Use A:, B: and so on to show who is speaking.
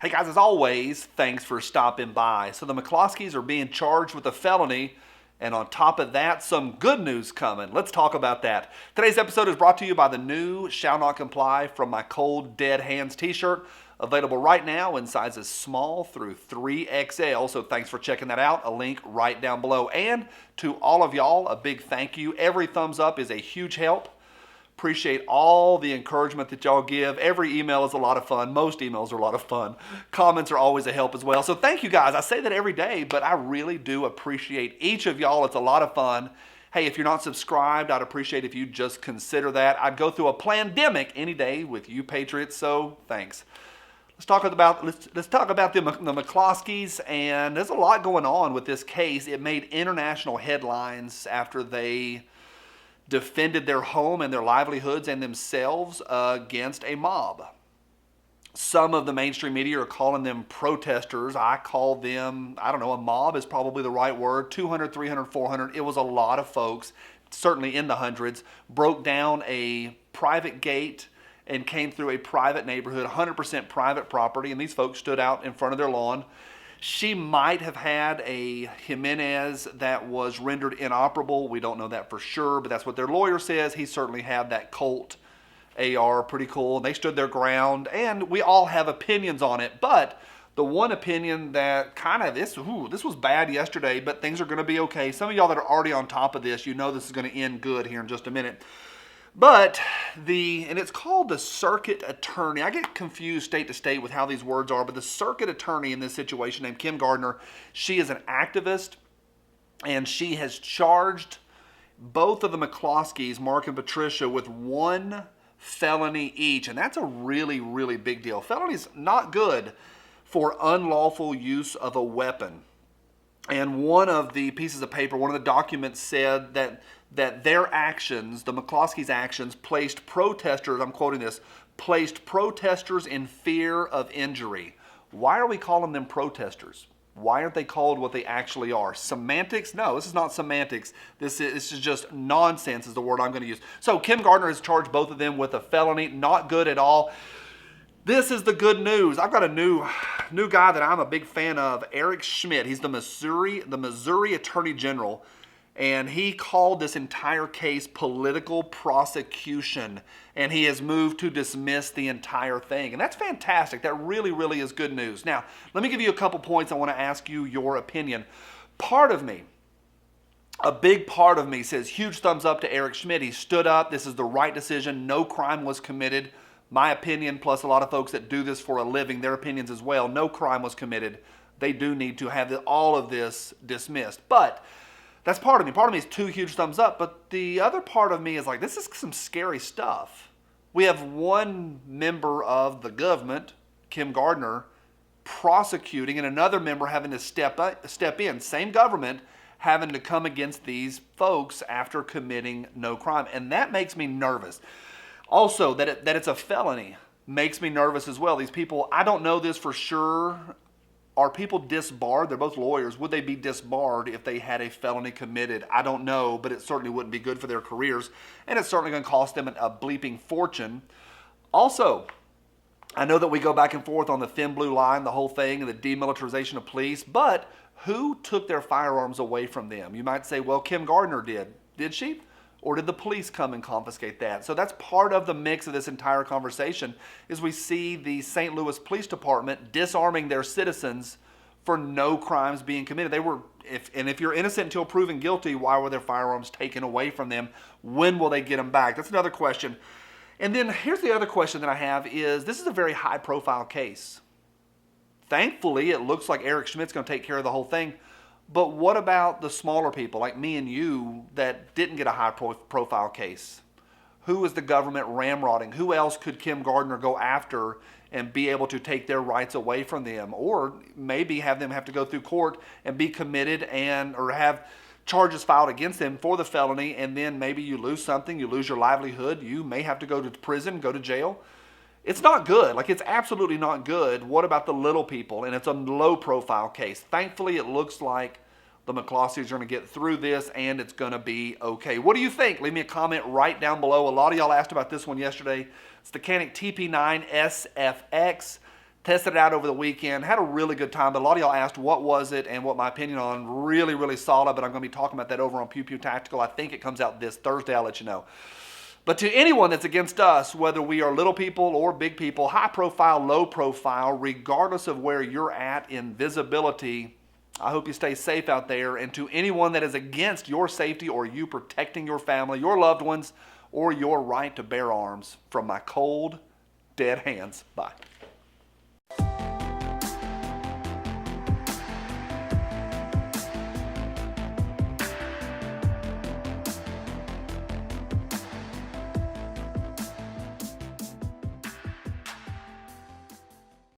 A: Hey guys, as always, thanks for stopping by. So the McCloskeys are being charged with a felony, and on top of that, some good news coming. Let's talk about that. Today's episode is brought to you by the new Shall Not Comply from My Cold Dead Hands t-shirt, available right now in sizes small through 3XL, so thanks for checking that out. A link right down below. And to all of y'all, a big thank you. Every thumbs up is a huge help. Appreciate all the encouragement that y'all give. Every email is a lot of fun. Most emails are a lot of fun. Comments are always a help as well. So thank you guys. I say that every day, but I really do appreciate each of y'all. It's a lot of fun. Hey, if you're not subscribed, I'd appreciate if you just consider that. I'd go through a pandemic any day with you patriots, so thanks. Let's talk about the McCloskeys, and there's a lot going on with this case. It made international headlines after they defended their home and their livelihoods and themselves against a mob. Some of the mainstream media are calling them protesters. I call them, I don't know, a mob is probably the right word. 200, 300, 400. It was a lot of folks, certainly in the hundreds, broke down a private gate and came through a private neighborhood, 100% private property, and these folks stood out in front of their lawn. She might have had a Jimenez that was rendered inoperable. We don't know that for sure, but that's what their lawyer says. He certainly had that Colt AR, pretty cool. They stood their ground, and we all have opinions on it. But the one opinion that kind of, this was bad yesterday, but things are going to be okay. Some of y'all that are already on top of this, you know this is going to end good here in just a minute. But and it's called the circuit attorney. I get confused state to state with how these words are, but the circuit attorney in this situation named Kim Gardner, she is an activist, and she has charged both of the McCloskeys, Mark and Patricia, with one felony each. And that's a really, really big deal. Felony's not good for unlawful use of a weapon. And one of the pieces of paper, one of the documents said that their actions, the McCloskeys' actions, placed protesters, I'm quoting this, placed protesters in fear of injury. Why are we calling them protesters? Why aren't they called what they actually are? Semantics? No, this is not semantics. This is just nonsense is the word I'm going to use. So Kim Gardner has charged both of them with a felony. Not good at all. This is the good news. I've got a new guy that I'm a big fan of, Eric Schmidt. He's the Missouri Attorney General, and he called this entire case political prosecution, and he has moved to dismiss the entire thing. And that's fantastic. That really, really is good news. Now, let me give you a couple points. I want to ask you your opinion. Part of me, a big part of me says huge thumbs up to Eric Schmidt. He stood up. This is the right decision. No crime was committed. My opinion, plus a lot of folks that do this for a living, their opinions as well. No crime was committed. They do need to have all of this dismissed. But that's part of me. Part of me is two huge thumbs up. But the other part of me is like, this is some scary stuff. We have one member of the government, Kim Gardner, prosecuting, and another member having to step in. Same government having to come against these folks after committing no crime. And that makes me nervous. Also, that it's a felony makes me nervous as well. These people, I don't know this for sure. Are people disbarred? They're both lawyers. Would they be disbarred if they had a felony committed? I don't know, but it certainly wouldn't be good for their careers. And it's certainly going to cost them a bleeping fortune. Also, I know that we go back and forth on the thin blue line, the whole thing, and the demilitarization of police, but who took their firearms away from them? You might say, well, Kim Gardner did. Did she? Or did the police come and confiscate that? So that's part of the mix of this entire conversation is we see the St. Louis Police Department disarming their citizens for no crimes being committed. If you're innocent until proven guilty, why were their firearms taken away from them? When will they get them back? That's another question. And then here's the other question that I have is, this is a very high profile case. Thankfully, it looks like Eric Schmidt's going to take care of the whole thing. But what about the smaller people like me and you that didn't get a high profile case? Who is the government ramrodding? Who else could Kim Gardner go after and be able to take their rights away from them? Or maybe have them have to go through court and be committed or have charges filed against them for the felony, and then maybe you lose something, you lose your livelihood, you may have to go to prison, go to jail. It's not good. Like, it's absolutely not good. What about the little people? And it's a low-profile case. Thankfully, it looks like the McCloskeys are going to get through this, and it's going to be okay. What do you think? Leave me a comment right down below. A lot of y'all asked about this one yesterday. It's the Canik TP9 SFX. Tested it out over the weekend. Had a really good time. But a lot of y'all asked what was it and what my opinion on. Really, really solid. But I'm going to be talking about that over on Pew Pew Tactical. I think it comes out this Thursday. I'll let you know. But to anyone that's against us, whether we are little people or big people, high profile, low profile, regardless of where you're at in visibility, I hope you stay safe out there. And to anyone that is against your safety or you protecting your family, your loved ones, or your right to bear arms, from my cold, dead hands, bye.